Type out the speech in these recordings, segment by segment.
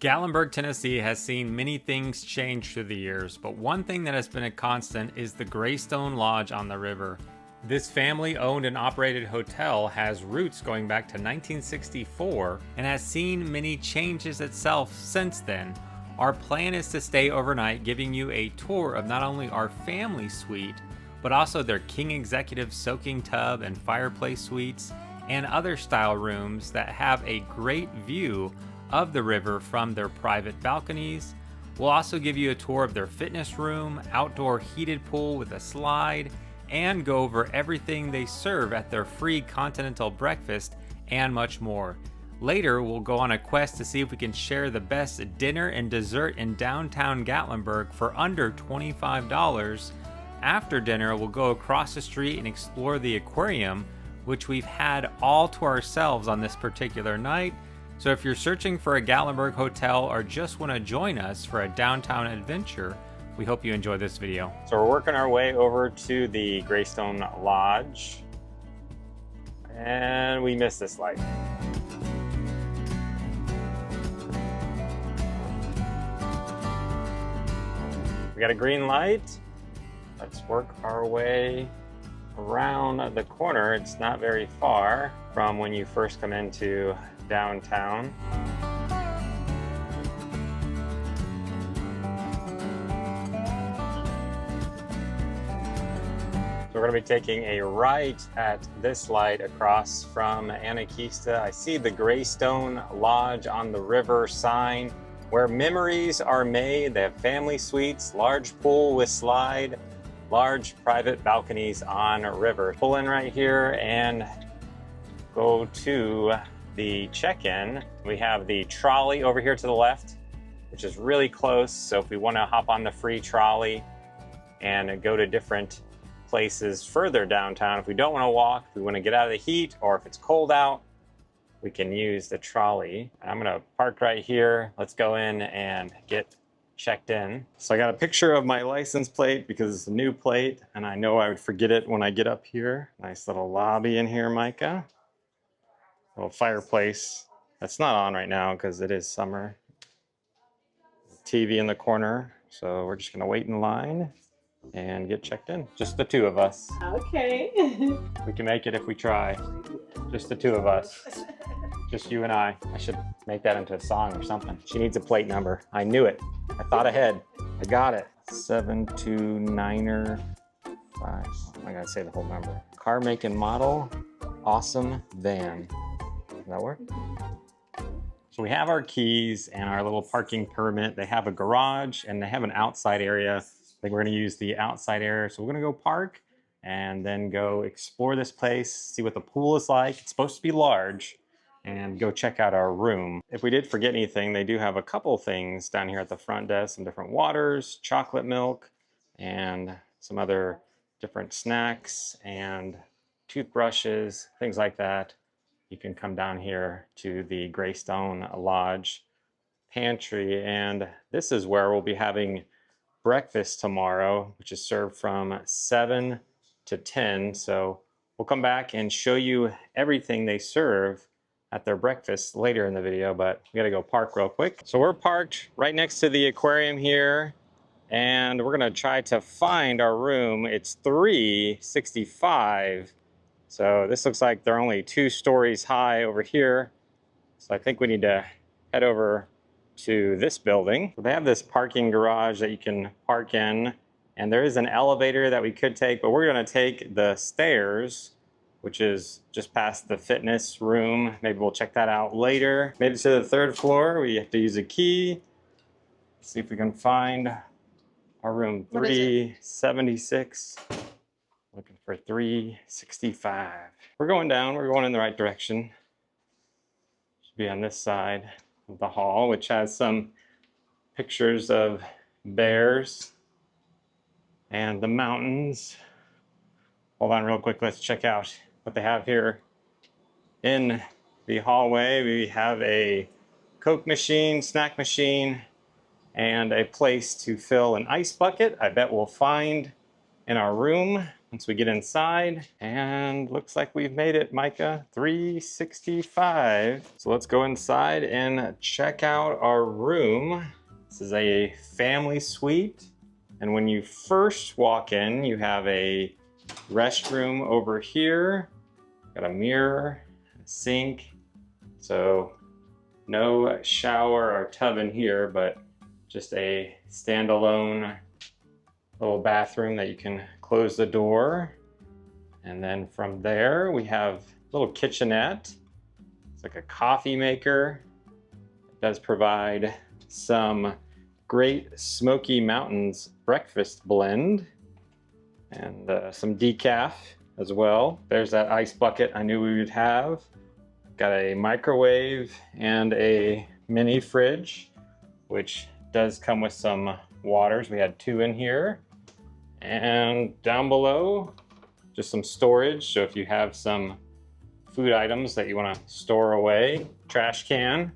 Gatlinburg, Tennessee has seen many things change through the years, but one thing that has been a constant is the Greystone Lodge on the river. This family-owned and operated hotel has roots going back to 1964 and has seen many changes itself since then. Our plan is to stay overnight, giving you a tour of not only our family suite, but also their king executive soaking tub and fireplace suites and other style rooms that have a great view of the river from their private balconies. We'll also give you a tour of their fitness room, outdoor heated pool with a slide, and go over everything they serve at their free continental breakfast and much more. Later, we'll go on a quest to see if we can share the best dinner and dessert in downtown Gatlinburg for under $25. After dinner, we'll go across the street and explore the Aquarium, which we've had all to ourselves on this particular night. So if you're searching for a Gatlinburg hotel or just want to join us for a downtown adventure, we hope you enjoy this video. So we're working our way over to the Greystone Lodge, and we missed this light. We got a green light. Let's work our way around the corner. It's not very far from when you first come into downtown. So we're going to be taking a right at this light across from Anakista. I see the Greystone Lodge on the river sign, where memories are made. They have family suites, large pool with slide, large private balconies on a river. Pull in right here and go to the check-in. We have the trolley over here to the left, which is really close. So if we want to hop on the free trolley and go to different places further downtown, if we don't want to walk, if we want to get out of the heat, or if it's cold out, we can use the trolley. I'm gonna park right here. Let's go in and get checked in. So I got a picture of my license plate because it's a new plate and I know I would forget it when I get up here. Nice little lobby in here, Micah. Little fireplace. That's not on right now because it is summer. TV in the corner. So we're just gonna wait in line and get checked in. Just the two of us. Okay. We can make it if we try. Just the two of us. Just you and I. I should make that into a song or something. She needs a plate number. I knew it. I thought ahead. I got it. 729er 5. I gotta say the whole number. Car, make, and model. Awesome van. Does that work? So we have our keys and our little parking permit. They have a garage and they have an outside area. I think we're gonna use the outside area. So we're gonna go park and then go explore this place, see what the pool is like. It's supposed to be large, and go check out our room. If we did forget anything, they do have a couple things down here at the front desk, some different waters, chocolate milk, and some other different snacks and toothbrushes, things like that. You can come down here to the Greystone Lodge pantry, and this is where we'll be having breakfast tomorrow, which is served from 7 to 10. So we'll come back and show you everything they serve at their breakfast later in the video, but we gotta go park real quick. So we're parked right next to the aquarium here, and we're gonna try to find our room. It's 365. So this looks like they're only 2 stories high over here. So I think we need to head over to this building. So they have this parking garage that you can park in, and there is an elevator that we could take, but we're gonna take the stairs, which is just past the fitness room. Maybe we'll check that out later. Made it to the 3rd floor. We have to use a key. Let's see if we can find our room. 376. Looking for 365. We're going down. We're going in the right direction. Should be on this side of the hall, which has some pictures of bears and the mountains. Hold on real quick. Let's check out what they have here. In the hallway, we have a Coke machine, snack machine, and a place to fill an ice bucket. I bet we'll find in our room. once we get inside, and looks like we've made it, Micah, 365. So let's go inside and check out our room. This is a family suite, and when you first walk in, you have a restroom over here. Got a mirror, a sink, so no shower or tub in here, but just a standalone little bathroom that you can close the door. And then from there we have a little kitchenette. It's like a coffee maker. It does provide some great Smoky Mountains breakfast blend and some decaf as well. There's that ice bucket I knew we would have. Got a microwave and a mini fridge, which does come with some waters. We had 2 in here. And down below, just some storage. So if you have some food items that you want to store away, trash can.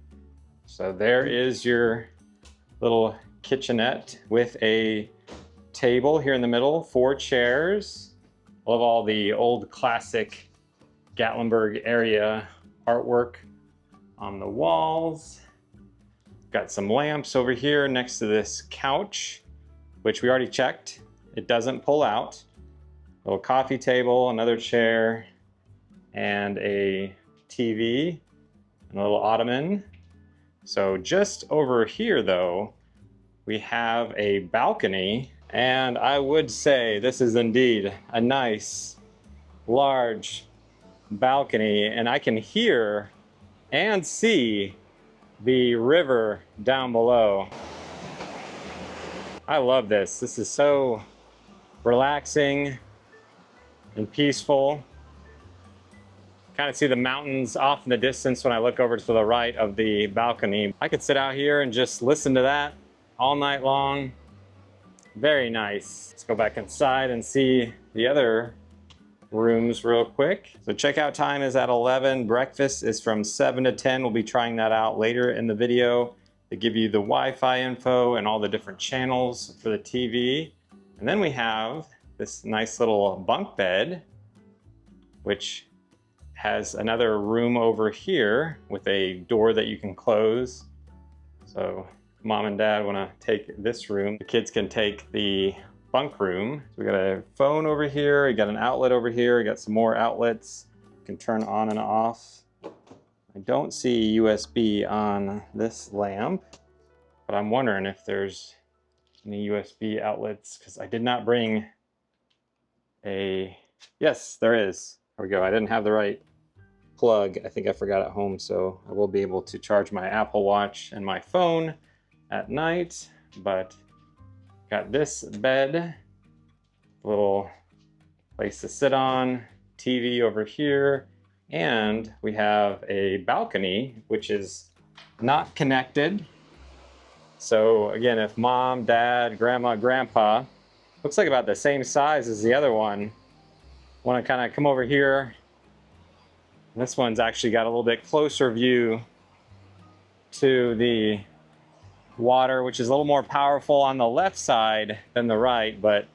So there is your little kitchenette with a table here in the middle, 4 chairs. I love all the old classic Gatlinburg area artwork on the walls. Got some lamps over here next to this couch, which we already checked. It doesn't pull out. Little coffee table, another chair, and a TV, and a little ottoman. So just over here though, we have a balcony, and I would say this is indeed a nice, large balcony, and I can hear and see the river down below. I love this. This is so relaxing and peaceful. Kind of see the mountains off in the distance when I look over to the right of the balcony. I could sit out here and just listen to that all night long. Very nice. Let's go back inside and see the other rooms real quick. So checkout time is at 11. Breakfast is from 7 to 10. We'll be trying that out later in the video. They give you the Wi-Fi info and all the different channels for the TV. And then we have this nice little bunk bed, which has another room over here with a door that you can close. So mom and dad want to take this room, the kids can take the bunk room. So we got a phone over here, we got an outlet over here, we got some more outlets. You can turn on and off. I don't see USB on this lamp, but I'm wondering if there's any USB outlets, because I did not bring a, yes, there is. There we go. I didn't have the right plug. I think I forgot at home, so I will be able to charge my Apple Watch and my phone at night. But got this bed, little place to sit on, TV over here, and we have a balcony which is not connected. So again, if mom, dad, grandma, grandpa, looks like about the same size as the other one, want to kind of come over here. This one's actually got a little bit closer view to the water, which is a little more powerful on the left side than the right, but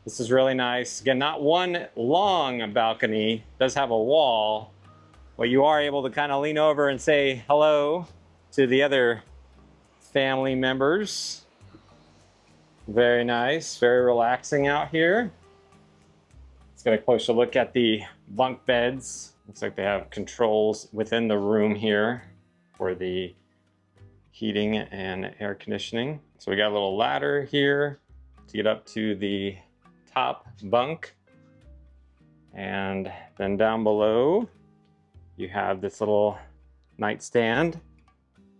this is really nice. Again, not one long balcony, does have a wall, but you are able to kind of lean over and say hello to the other family members. Very nice, very relaxing out here. Let's get a closer look at the bunk beds. Looks like they have controls within the room here for the heating and air conditioning. So we got a little ladder here to get up to the top bunk. And then down below, you have this little nightstand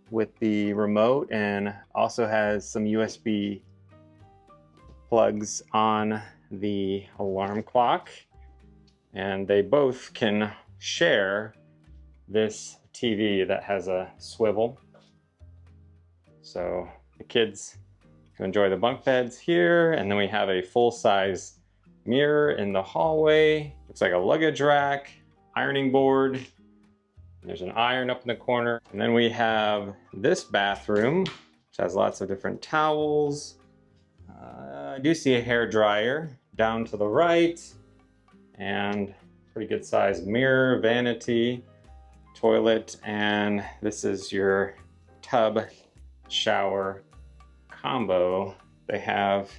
with the remote, and also has some USB plugs on the alarm clock. And they both can share this TV that has a swivel. So the kids can enjoy the bunk beds here, and then we have a full-size mirror in the hallway. Looks like a luggage rack, ironing board. There's an iron up in the corner. And then we have this bathroom, which has lots of different towels. I do see a hair dryer down to the right. and pretty good size mirror, vanity, toilet, and this is your tub shower combo they have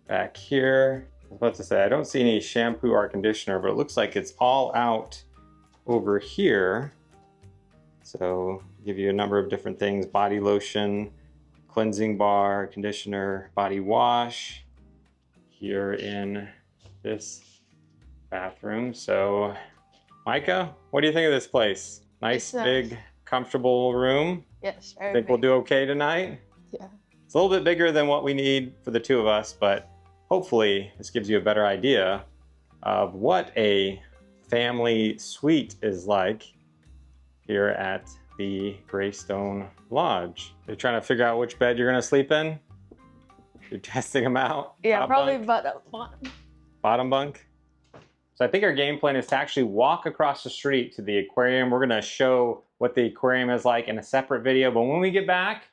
back here. I was about to say, I don't see any shampoo or conditioner, but it looks like it's all out over here. So give you a number of different things: body lotion, cleansing bar, conditioner, body wash here in this bathroom. So Micah, what do you think of this place? Nice, big, comfortable room. Yes, I think we'll do okay tonight. Yeah. It's a little bit bigger than what we need for the two of us, but hopefully this gives you a better idea of what a family suite is like here at the Greystone Lodge. You're trying to figure out which bed you're gonna sleep in? You're testing them out? Yeah, Top probably bunk? bottom. Bottom bunk? So I think our game plan is to actually walk across the street to the aquarium. We're gonna show what the aquarium is like in a separate video, but when we get back,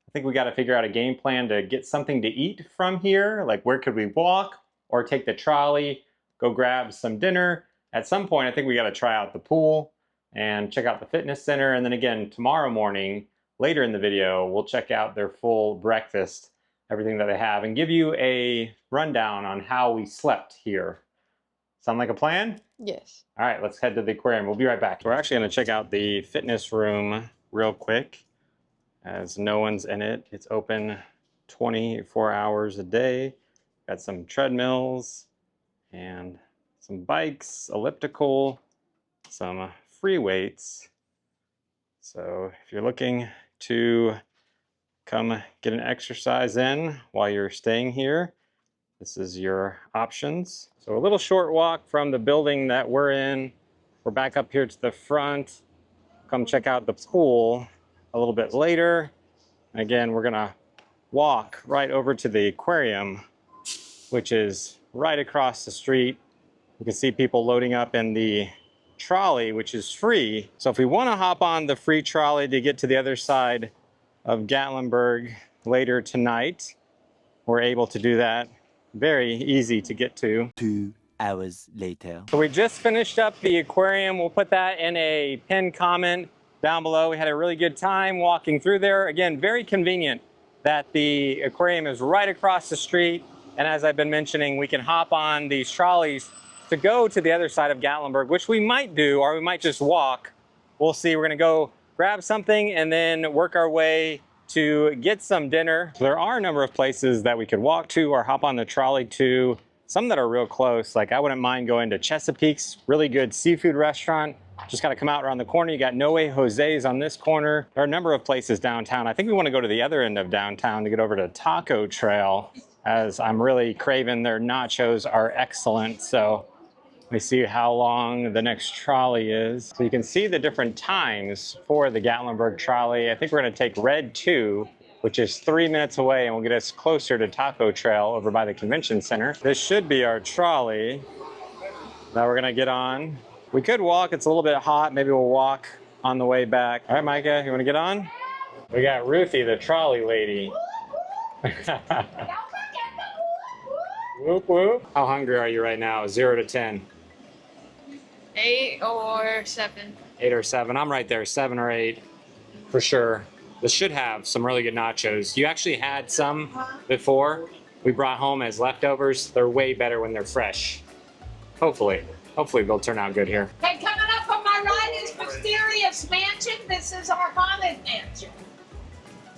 I think we gotta figure out a game plan to get something to eat from here. Like, where could we walk or take the trolley, go grab some dinner. At some point, I think we gotta try out the pool and check out the fitness center. And then again, tomorrow morning, later in the video, we'll check out their full breakfast, everything that they have, and give you a rundown on how we slept here. Sound like a plan? Yes. All right, let's head to the aquarium. We'll be right back. We're actually gonna check out the fitness room real quick, as no one's in it. It's open 24 hours a day. Got some treadmills and some bikes, elliptical, some free weights. So if you're looking to come get an exercise in while you're staying here, this is your options. So a little short walk from the building that we're in. We're back up here to the front. Come check out the pool a little bit later. And again, we're gonna walk right over to the aquarium, which is right across the street. You can see people loading up in the trolley, which is free. So if we want to hop on the free trolley to get to the other side of Gatlinburg later tonight, we're able to do that. Very easy to get to. 2 hours later. So we just finished up the aquarium. We'll put that in a pinned comment down below. We had a really good time walking through there. Again, very convenient that the aquarium is right across the street. And as I've been mentioning, we can hop on these trolleys to go to the other side of Gatlinburg, which we might do, or we might just walk. We'll see. We're gonna go grab something and then work our way to get some dinner. So there are a number of places that we could walk to or hop on the trolley to, some that are real close. Like, I wouldn't mind going to Chesapeake's really good seafood restaurant. Just gotta come out around the corner. You got No Way Jose's on this corner. There are a number of places downtown. I think we wanna go to the other end of downtown to get over to Taco Trail, as I'm really craving their nachos are excellent. So let me see how long the next trolley is. So you can see the different times for the Gatlinburg trolley. I think we're gonna take Red 2, which is 3 minutes away, and will get us closer to Taco Trail over by the convention center. This should be our trolley that we're gonna get on. We could walk, it's a little bit hot. Maybe we'll walk on the way back. All right, Micah, you wanna get on? We got Ruthie, the trolley lady. Whoop, whoop. How hungry are you right now? 0 to 10. 8 or 7. 8 or 7. I'm right there, 7 or 8 for sure. This should have some really good nachos. You actually had some before we brought home as leftovers. They're way better when they're fresh. Hopefully they'll turn out good here. Hey, coming up on my right is Mysterious Mansion. This is our haunted mansion.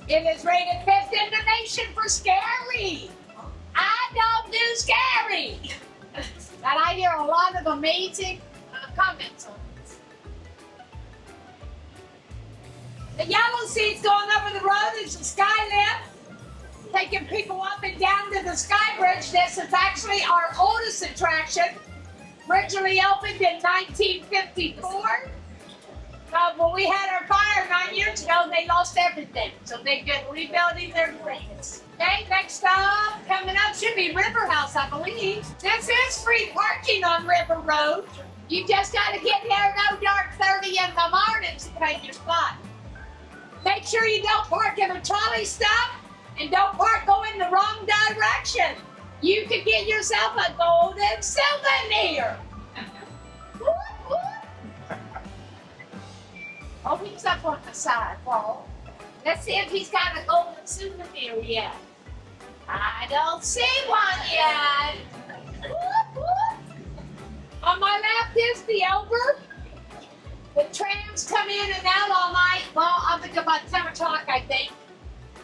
It is rated 5th in the nation for scary. I don't do scary. But I hear a lot of amazing comments on this. The yellow seats going over the road is the skylift, taking people up and down to the sky bridge. This is actually our oldest attraction. Originally opened in 1954. When we had our fire 9 years ago, they lost everything. So they've been rebuilding their graves. Okay, next up, coming up should be River House, I believe. This is free parking on River Road. You just got to get there no dark 30 in the morning to take your spot. Make sure you don't park in a trolley stop and don't park going the wrong direction. You could get yourself a golden souvenir. Oh, he's up on the side, Paul. Let's see if he's got a golden souvenir yet. I don't see one yet. Whoop, whoop. On my left is the Over. The trams come in and out all night. Well, I think about 10 o'clock, I think.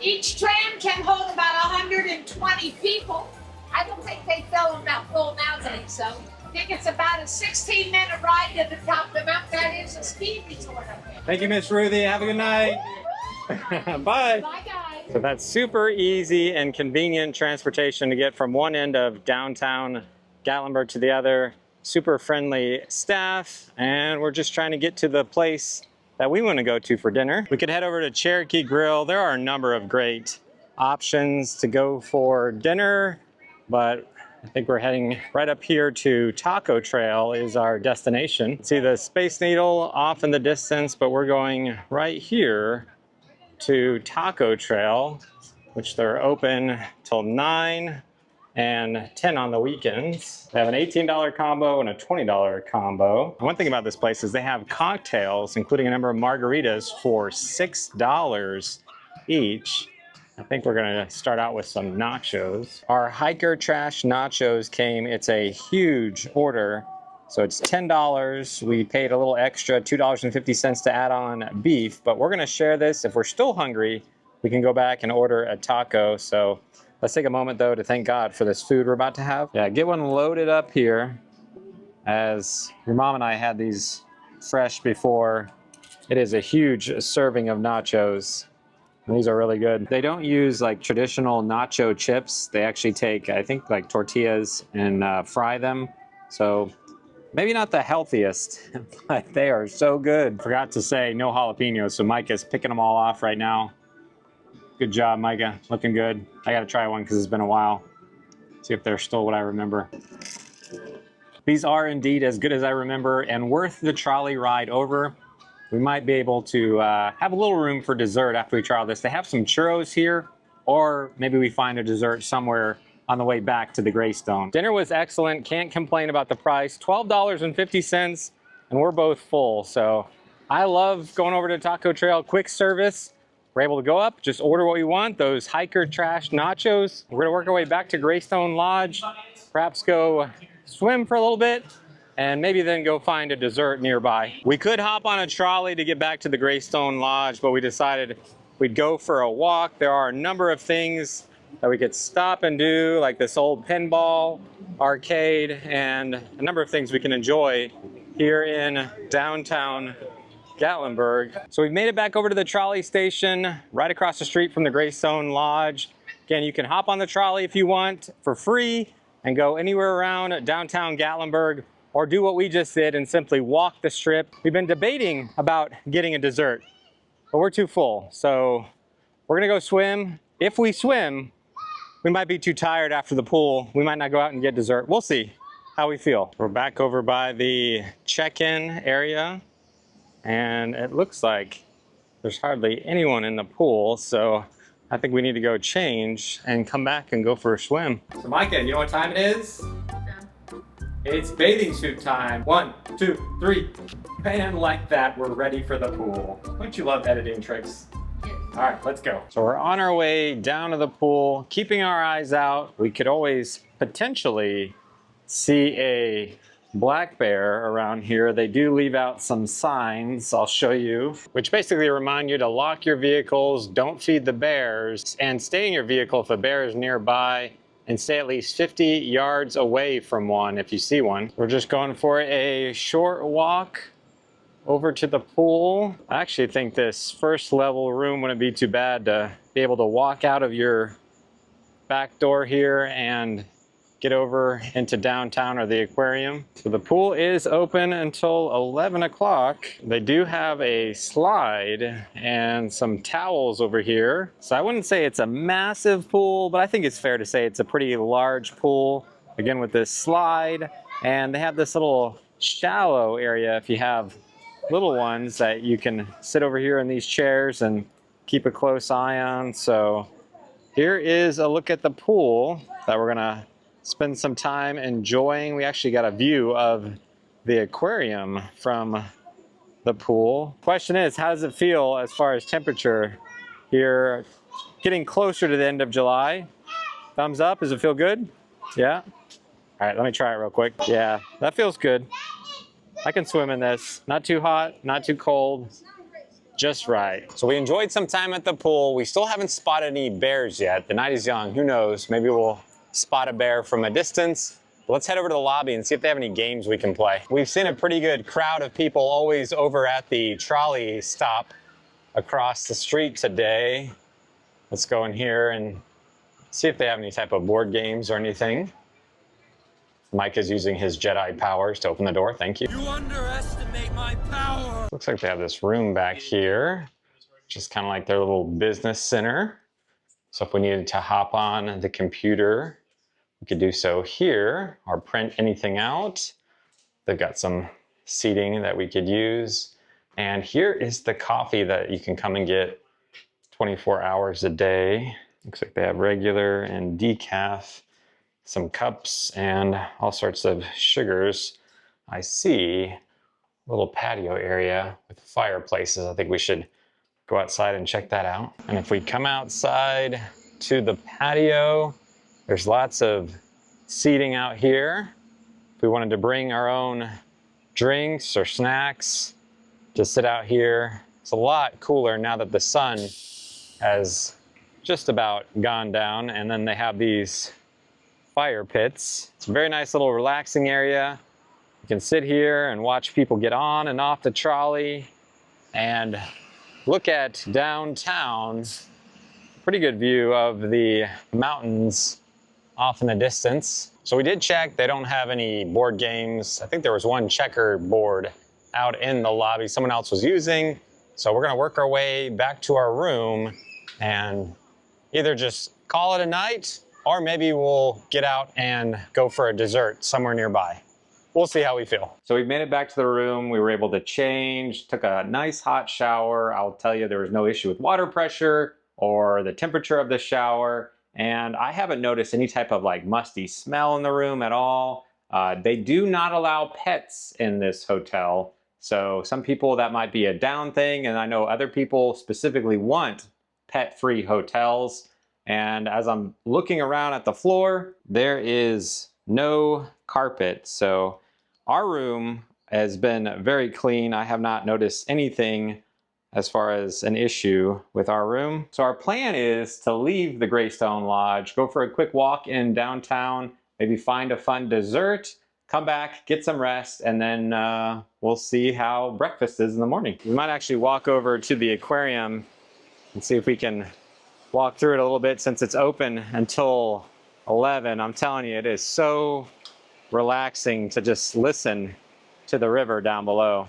Each tram can hold about 120 people. I don't think they fill them out full nowadays, so I think it's about a 16-minute ride to the top of the mountain. That is a ski resort up there. Thank you, Miss Ruthie. Have a good night. Bye. Bye, guys. So that's super easy and convenient transportation to get from one end of downtown Gatlinburg to the other. Super friendly staff, and we're just trying to get to the place that we want to go to for dinner. We could head over to Cherokee Grill. There are a number of great options to go for dinner, but I think we're heading right up here to Taco Trail is our destination. See the Space Needle off in the distance, but we're going right here to Taco Trail, which they're open till 9 and 10 on the weekends. They have an $18 combo and a $20 combo. One thing about this place is they have cocktails, including a number of margaritas for $6 each. I think we're gonna start out with some nachos. Our hiker trash nachos came, it's a huge order. So it's $10. We paid a little extra, $2.50 to add on beef, but we're gonna share this. If we're still hungry, we can go back and order a taco. So let's take a moment though to thank God for this food we're about to have. Yeah, get one loaded up here, as your mom and I had these fresh before. It is a huge serving of nachos. And these are really good. They don't use like traditional nacho chips. They actually take, I think, like tortillas and fry them. So maybe not the healthiest, but they are so good. Forgot to say no jalapenos, so Micah's picking them all off right now. Good job, Micah. Looking good. I gotta try one because it's been a while. See if they're still what I remember. These are indeed as good as I remember and worth the trolley ride over. We might be able to have a little room for dessert after we try this. They have some churros here, or maybe we find a dessert somewhere on the way back to the Greystone. Dinner was excellent. Can't complain about the price. $12.50, and we're both full. So I love going over to Taco Trail. Quick service. We're able to go up, just order what we want. Those hiker trash nachos. We're gonna work our way back to Greystone Lodge, perhaps go swim for a little bit, and maybe then go find a dessert nearby. We could hop on a trolley to get back to the Greystone Lodge, but we decided we'd go for a walk. There are a number of things that we could stop and do, like this old pinball arcade, and a number of things we can enjoy here in downtown Gatlinburg. So we've made it back over to the trolley station right across the street from the Greystone Lodge. Again, you can hop on the trolley if you want for free and go anywhere around downtown Gatlinburg, or do what we just did and simply walk the strip. We've been debating about getting a dessert, but we're too full. So we're gonna go swim. If we swim, we might be too tired after the pool. We might not go out and get dessert. We'll see how we feel. We're back over by the check-in area, and it looks like there's hardly anyone in the pool. So I think we need to go change and come back and go for a swim. So Micah, you know what time it is? It's bathing suit time. 1, 2, 3. And like that, we're ready for the pool. Don't you love editing tricks? Yes. All right, let's go. So we're on our way down to the pool, keeping our eyes out. We could always potentially see a black bear around here. They do leave out some signs, I'll show you, which basically remind you to lock your vehicles, don't feed the bears, and stay in your vehicle if a bear is nearby, and stay at least 50 yards away from one if you see one. We're just going for a short walk over to the pool. I actually think this first level room wouldn't be too bad to be able to walk out of your back door here and get over into downtown or the aquarium. So the pool is open until 11 o'clock. They do have a slide and some towels over here. So I wouldn't say it's a massive pool, but I think it's fair to say it's a pretty large pool. Again, with this slide, and they have this little shallow area if you have little ones that you can sit over here in these chairs and keep a close eye on. So here is a look at the pool that we're gonna spend some time enjoying. We actually got a view of the aquarium from the pool. Question is, how does it feel as far as temperature here? Getting closer to the end of July. Thumbs up, does it feel good? Yeah? All right, let me try it real quick. Yeah, that feels good. I can swim in this. Not too hot, not too cold, just right. So we enjoyed some time at the pool. We still haven't spotted any bears yet. The night is young, who knows? Maybe we'll spot a bear from a distance. Let's head over to the lobby and see if they have any games we can play. We've seen a pretty good crowd of people always over at the trolley stop across the street today. Let's go in here and see if they have any type of board games or anything. Mike is using his Jedi powers to open the door. Thank you. You underestimate my power. Looks like they have this room back here, which is kind of like their little business center. So if we needed to hop on the computer, we could do so here or print anything out. They've got some seating that we could use. And here is the coffee that you can come and get 24 hours a day. Looks like they have regular and decaf, some cups and all sorts of sugars. I see a little patio area with fireplaces. I think we should go outside and check that out. And if we come outside to the patio, there's lots of seating out here. If we wanted to bring our own drinks or snacks to sit out here, it's a lot cooler now that the sun has just about gone down. And then they have these fire pits. It's a very nice little relaxing area. You can sit here and watch people get on and off the trolley and look at downtown. Pretty good view of the mountains off in the distance. So we did check, they don't have any board games. I think there was one checker board out in the lobby someone else was using. So we're gonna work our way back to our room and either just call it a night or maybe we'll get out and go for a dessert somewhere nearby. We'll see how we feel. So we made it back to the room. We were able to change, took a nice hot shower. I'll tell you, there was no issue with water pressure or the temperature of the shower. And I haven't noticed any type of like musty smell in the room at all. They do not allow pets in this hotel. So some people, that might be a down thing. And I know other people specifically want pet-free hotels. And as I'm looking around at the floor, there is no carpet. So our room has been very clean. I have not noticed anything as far as an issue with our room. So our plan is to leave the Greystone Lodge, go for a quick walk in downtown, maybe find a fun dessert, come back, get some rest, and then we'll see how breakfast is in the morning. We might actually walk over to the aquarium and see if we can walk through it a little bit since it's open until 11. I'm telling you, it is so relaxing to just listen to the river down below.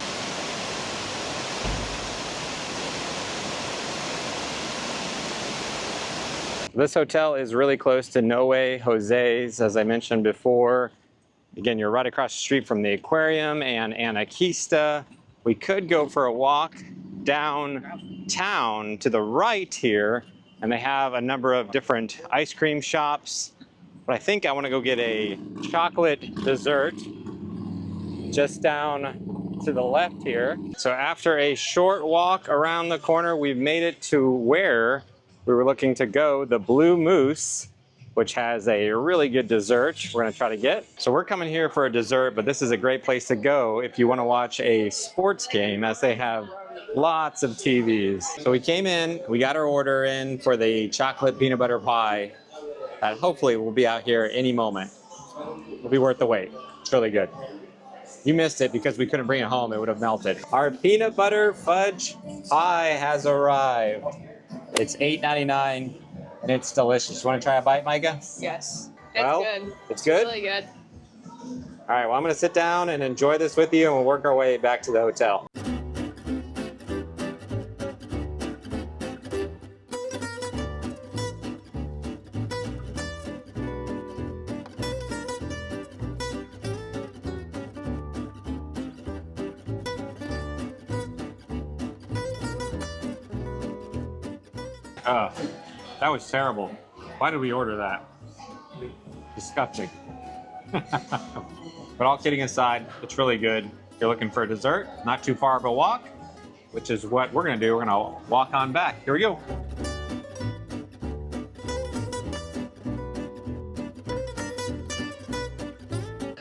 This hotel is really close to Noe Jose's, as I mentioned before. Again, you're right across the street from the aquarium and Anarquista. We could go for a walk downtown to the right here, and they have a number of different ice cream shops. But I think I want to go get a chocolate dessert just down to the left here. So after a short walk around the corner, we've made it to where we were looking to go, the Blue Moose, which has a really good dessert we're gonna try to get. So we're coming here for a dessert, but this is a great place to go if you wanna watch a sports game, as they have lots of TVs. So we came in, we got our order in for the chocolate peanut butter pie that hopefully will be out here any moment. It'll be worth the wait. It's really good. You missed it because we couldn't bring it home, it would have melted. Our peanut butter fudge pie has arrived. It's $8.99 and it's delicious. You want to try a bite, Micah? Yes. Well, Good. it's good? Really good. All right, well, I'm going to sit down and enjoy this with you, and we'll work our way back to the hotel. Oh, that was terrible. Why did we order that? Disgusting. But all kidding aside, it's really good. you're looking for a dessert, not too far of a walk, which is what we're gonna do. We're gonna walk on back. Here we go.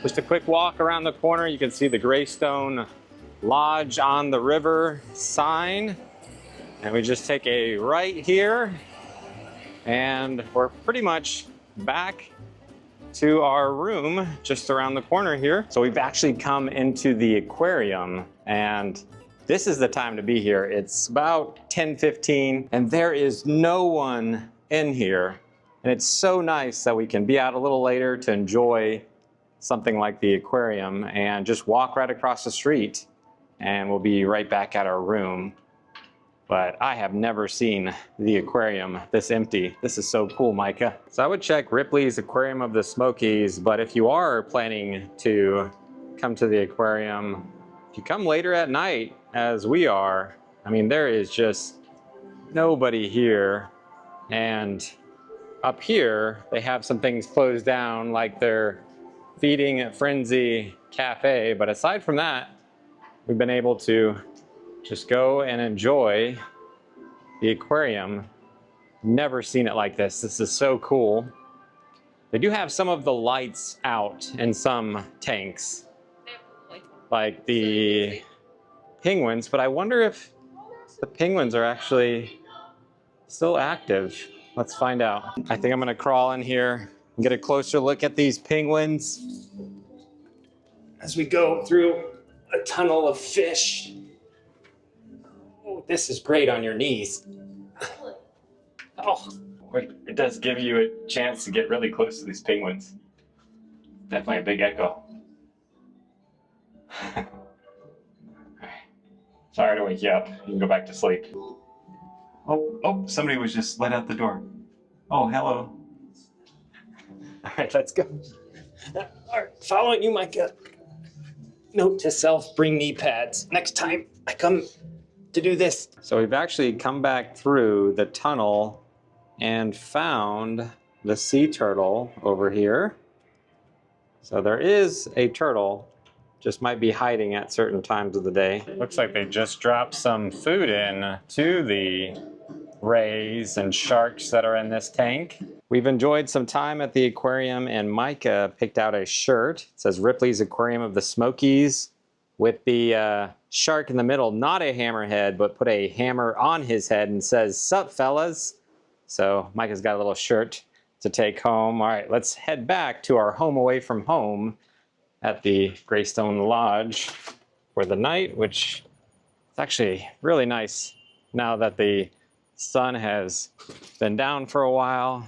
Just a quick walk around the corner. You can see the Greystone Lodge on the river sign. And we just take a right here and we're pretty much back to our room just around the corner here. So we've actually come into the aquarium and this is the time to be here. It's about 10:15 and there is no one in here. And it's so nice that we can be out a little later to enjoy something like the aquarium and just walk right across the street and we'll be right back at our room. But I have never seen the aquarium this empty. This is so cool, Micah. So I would check Ripley's Aquarium of the Smokies, but if you are planning to come to the aquarium, if you come later at night, as we are, I mean, there is just nobody here. And up here, they have some things closed down, like their Feeding Frenzy Cafe. But aside from that, we've been able to just go and enjoy the aquarium. Never seen it like this. This is so cool. They do have some of the lights out in some tanks, like the penguins, but I wonder if the penguins are actually still active. Let's find out. I think I'm gonna crawl in here and get a closer look at these penguins as we go through a tunnel of fish. Oh, this is great on your knees. Oh, it does give you a chance to get really close to these penguins. Definitely a big echo. Sorry to wake you up. You can go back to sleep. Oh, somebody was just let out the door. Oh, hello. All right, let's go. All right, following you, Micah. Note to self, bring knee pads. Next time I come to do this. So we've actually come back through the tunnel and found the sea turtle over here. So there is a turtle, just might be hiding at certain times of the day. Looks like they just dropped some food in to the rays and sharks that are in this tank. We've enjoyed some time at the aquarium and Micah picked out a shirt. It says Ripley's Aquarium of the Smokies with the shark in the middle, not a hammerhead, but put a hammer on his head and says, "Sup, fellas?" So Micah's got a little shirt to take home. All right, let's head back to our home away from home at the Greystone Lodge for the night, which is actually really nice now that the sun has been down for a while.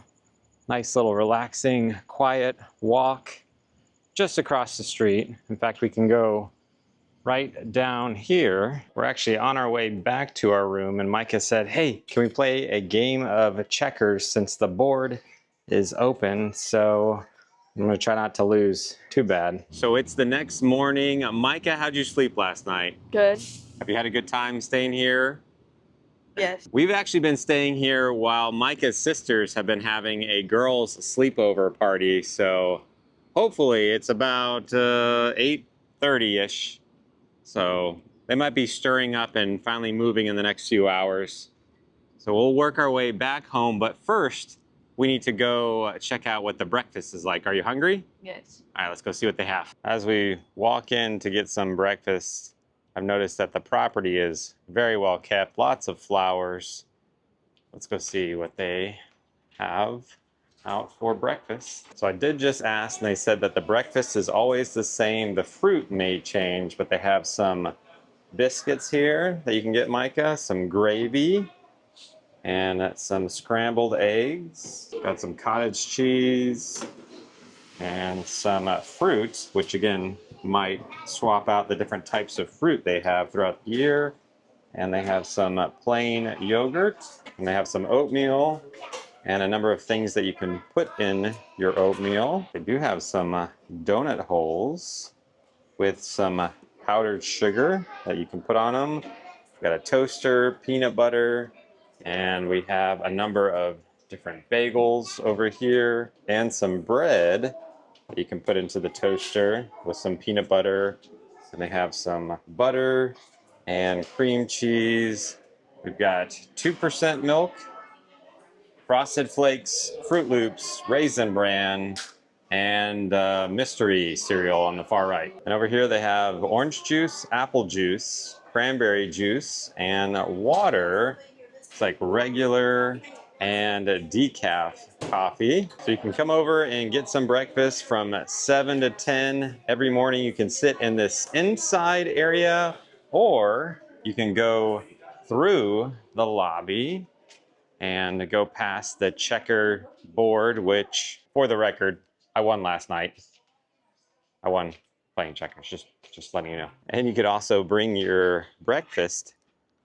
Nice little relaxing, quiet walk just across the street. In fact, we can go right down here. We're actually on our way back to our room and Micah said, "Hey, can we play a game of checkers since the board is open?" So I'm gonna try not to lose too bad. So it's the next morning. Micah, how'd you sleep last night? Good. Have you had a good time staying here? Yes. We've actually been staying here while Micah's sisters have been having a girls' sleepover party. So hopefully it's about 8:30-ish. So they might be stirring up and finally moving in the next few hours. So we'll work our way back home. But first, we need to go check out what the breakfast is like. Are you hungry? Yes. All right, let's go see what they have. As we walk in to get some breakfast, I've noticed that the property is very well kept, lots of flowers. Let's go see what they have out for breakfast. So I did just ask and they said that the breakfast is always the same. The fruit may change, but they have some biscuits here that you can get, Micah, some gravy, and some scrambled eggs. Got some cottage cheese and some fruit, which again, might swap out the different types of fruit they have throughout the year. And they have some plain yogurt, and they have some oatmeal, and a number of things that you can put in your oatmeal. They do have some donut holes with some powdered sugar that you can put on them. We've got a toaster, peanut butter, and we have a number of different bagels over here, and some bread that you can put into the toaster with some peanut butter And they have some butter and cream cheese. We've got 2% milk, Frosted Flakes, Fruit Loops, Raisin Bran, and mystery cereal on the far right. And over here they have orange juice, apple juice, cranberry juice, and water. It's like regular and decaf coffee. So you can come over and get some breakfast from 7 to 10 every morning. You can sit in this inside area, or you can go through the lobby and go past the checker board, which, for the record, I won last night. I won playing checkers, just letting you know. And you could also bring your breakfast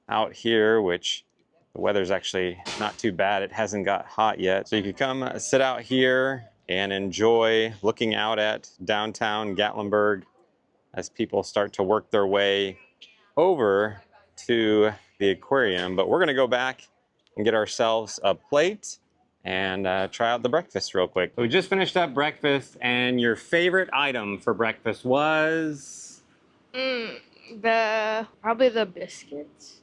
out here, which the weather's actually not too bad. It hasn't got hot yet. So you could come sit out here and enjoy looking out at downtown Gatlinburg as people start to work their way over to the aquarium. But we're gonna go back and get ourselves a plate and try out the breakfast real quick. So we just finished up breakfast, and your favorite item for breakfast was? Probably the biscuits.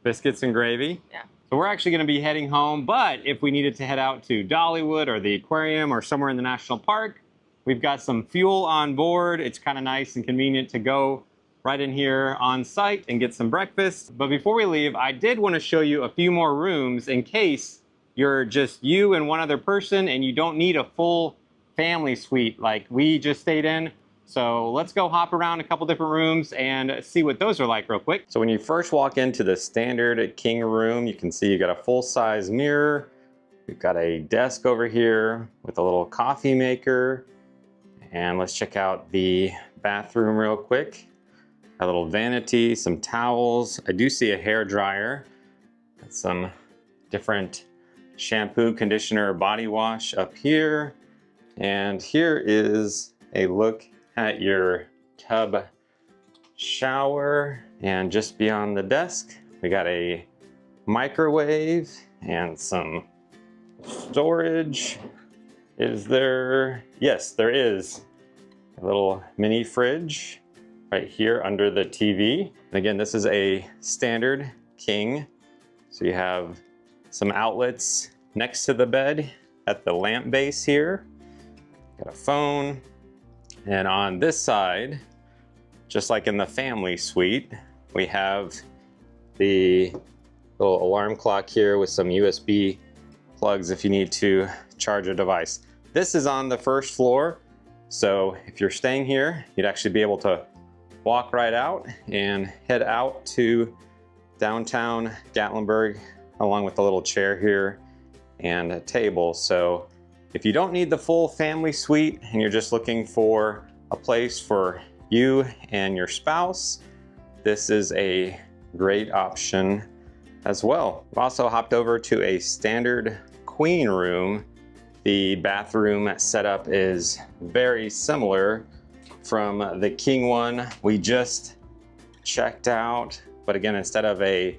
Biscuits and gravy? Yeah. So we're actually gonna be heading home, but if we needed to head out to Dollywood or the aquarium or somewhere in the national park, we've got some fuel on board. It's kind of nice and convenient to go right in here on site and get some breakfast. But before we leave, I did want to show you a few more rooms in case you're just you and one other person and you don't need a full family suite like we just stayed in. So let's go hop around a couple different rooms and see what those are like real quick. So when you first walk into the standard king room, you can see you got a full-size mirror. We've got a desk over here with a little coffee maker. And let's check out the bathroom real quick. A little vanity, some towels. I do see a hair dryer. Got some different shampoo, conditioner, body wash up here. And here is a look at your tub shower. And just beyond the desk, we got a microwave and some storage. Is there? Yes, there is a little mini fridge right here under the TV. And again, this is a standard king. So you have some outlets next to the bed at the lamp base here. Got a phone. And on this side, just like in the family suite, we have the little alarm clock here with some USB plugs if you need to charge a device. This is on the first floor. So if you're staying here, you'd actually be able to walk right out and head out to downtown Gatlinburg along with a little chair here and a table. So if you don't need the full family suite and you're just looking for a place for you and your spouse, this is a great option as well. We've also hopped over to a standard queen room. The bathroom setup is very similar from the king one we just checked out. But again, instead of a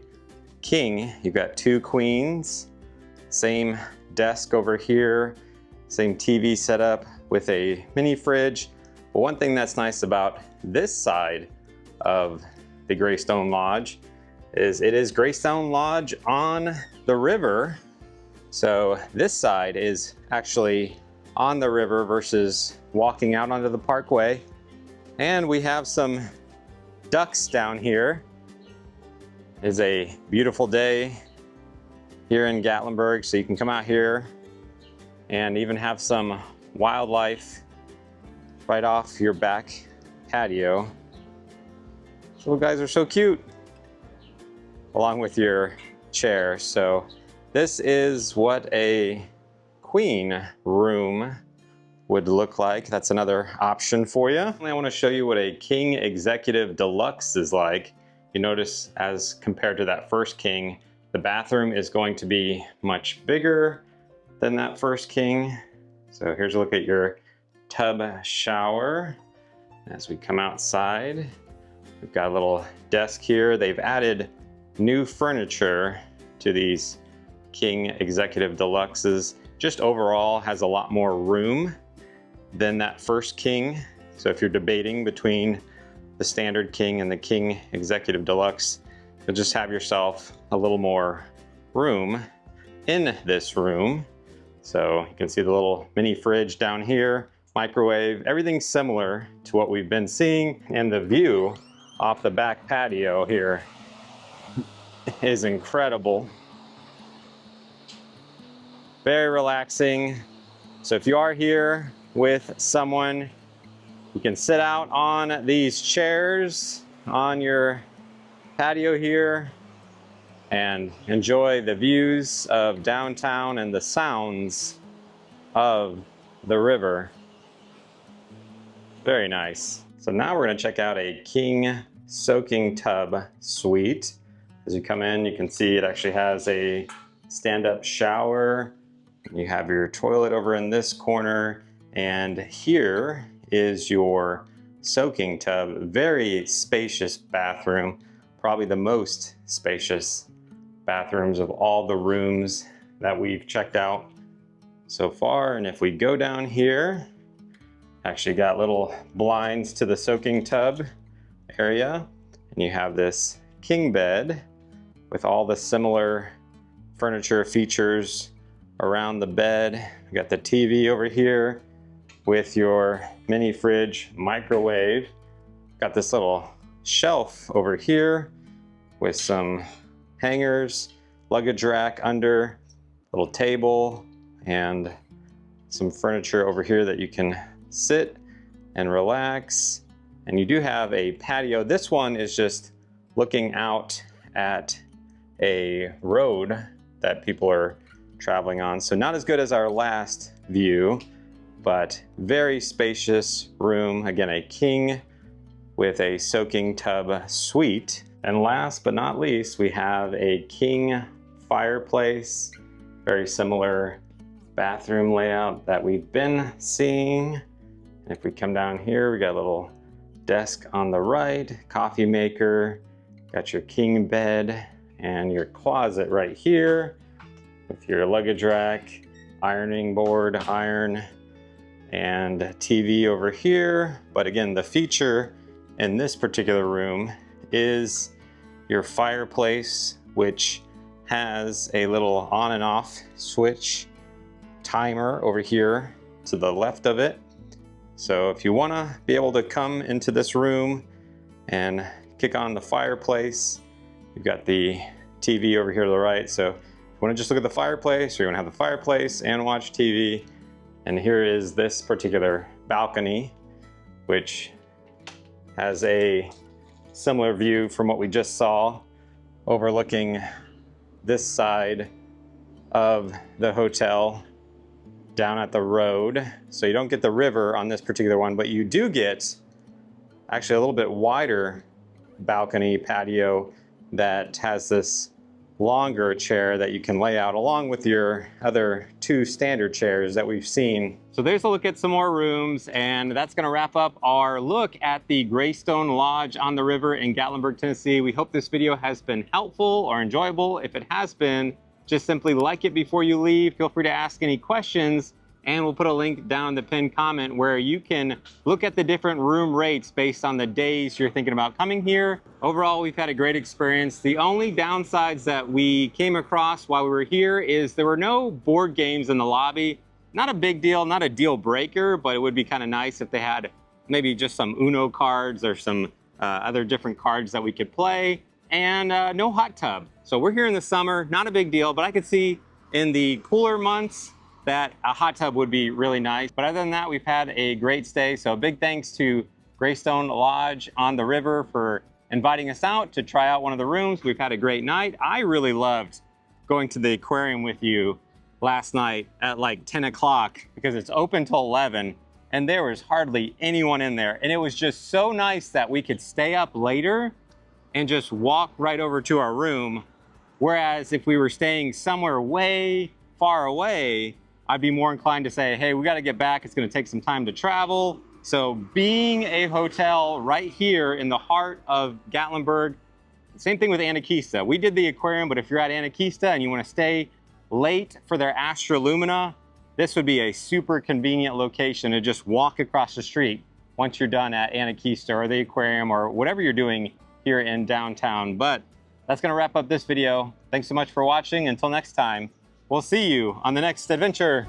king, you've got two queens, same desk over here, same TV setup with a mini fridge. But one thing that's nice about this side of the Greystone Lodge is it is Greystone Lodge on the river. So this side is actually on the river versus walking out onto the Parkway. And we have some ducks down here. It is a beautiful day here in Gatlinburg, so you can come out here and even have some wildlife right off your back patio. These little guys are so cute, along with your chair. So this is what a queen room would look like. That's another option for you. I want to show you what a King Executive Deluxe is like. You notice as compared to that first king, the bathroom is going to be much bigger than that first king. So here's a look at your tub shower. As we come outside, we've got a little desk here. They've added new furniture to these King Executive Deluxes. Just overall has a lot more room than that first king. So if you're debating between the Standard King and the King Executive Deluxe, you'll just have yourself a little more room in this room. So you can see the little mini fridge down here, microwave, everything similar to what we've been seeing. And the view off the back patio here is incredible. Very relaxing. So if you are here with someone, you can sit out on these chairs on your patio here and enjoy the views of downtown and the sounds of the river. Very nice. So now we're gonna check out a king soaking tub suite. As you come in, you can see it actually has a stand-up shower. You have your toilet over in this corner, and here is your soaking tub. Very spacious bathroom, probably the most spacious bathrooms of all the rooms that we've checked out so far. And if we go down here, actually got little blinds to the soaking tub area, and you have this king bed with all the similar furniture features around the bed. We got the TV over here with your mini fridge, microwave. Got this little shelf over here with some hangers, luggage rack under, little table, and some furniture over here that you can sit and relax. And you do have a patio. This one is just looking out at a road that people are traveling on. So not as good as our last view, but very spacious room. Again, a king with a soaking tub suite. And last but not least, we have a king fireplace. Very similar bathroom layout that we've been seeing. And if we come down here, we got a little desk on the right, coffee maker, got your king bed and your closet right here with your luggage rack, ironing board, iron, and TV over here. But again, the feature in this particular room is your fireplace, which has a little on and off switch timer over here to the left of it. So if you want to be able to come into this room and kick on the fireplace, you've got the TV over here to the right. So if you want to just look at the fireplace, or you want to have the fireplace and watch TV, and here is this particular balcony, which has a similar view from what we just saw, overlooking this side of the hotel down at the road. So you don't get the river on this particular one, but you do get actually a little bit wider balcony patio that has this longer chair that you can lay out along with your other two standard chairs that we've seen. So there's a look at some more rooms, and that's gonna wrap up our look at the Greystone Lodge on the river in Gatlinburg, Tennessee. We hope this video has been helpful or enjoyable. If it has been, just simply like it before you leave. Feel free to ask any questions, and we'll put a link down in the pinned comment where you can look at the different room rates based on the days you're thinking about coming here. Overall, we've had a great experience. The only downsides that we came across while we were here is there were no board games in the lobby. Not a big deal, not a deal breaker, but it would be kind of nice if they had maybe just some Uno cards or some other different cards that we could play, and no hot tub. So we're here in the summer, not a big deal, but I could see in the cooler months that a hot tub would be really nice. But other than that, we've had a great stay. So big thanks to Greystone Lodge on the river for inviting us out to try out one of the rooms. We've had a great night. I really loved going to the aquarium with you last night at like 10 o'clock because it's open till 11 and there was hardly anyone in there. And it was just so nice that we could stay up later and just walk right over to our room. Whereas if we were staying somewhere way far away, I'd be more inclined to say, hey, we got to get back. It's going to take some time to travel. So being a hotel right here in the heart of Gatlinburg, same thing with Anakeesta. We did the aquarium, but if you're at Anakeesta and you want to stay late for their Astralumina, this would be a super convenient location to just walk across the street once you're done at Anakista or the aquarium or whatever you're doing here in downtown. But that's gonna wrap up this video. Thanks so much for watching. Until next time, we'll see you on the next adventure.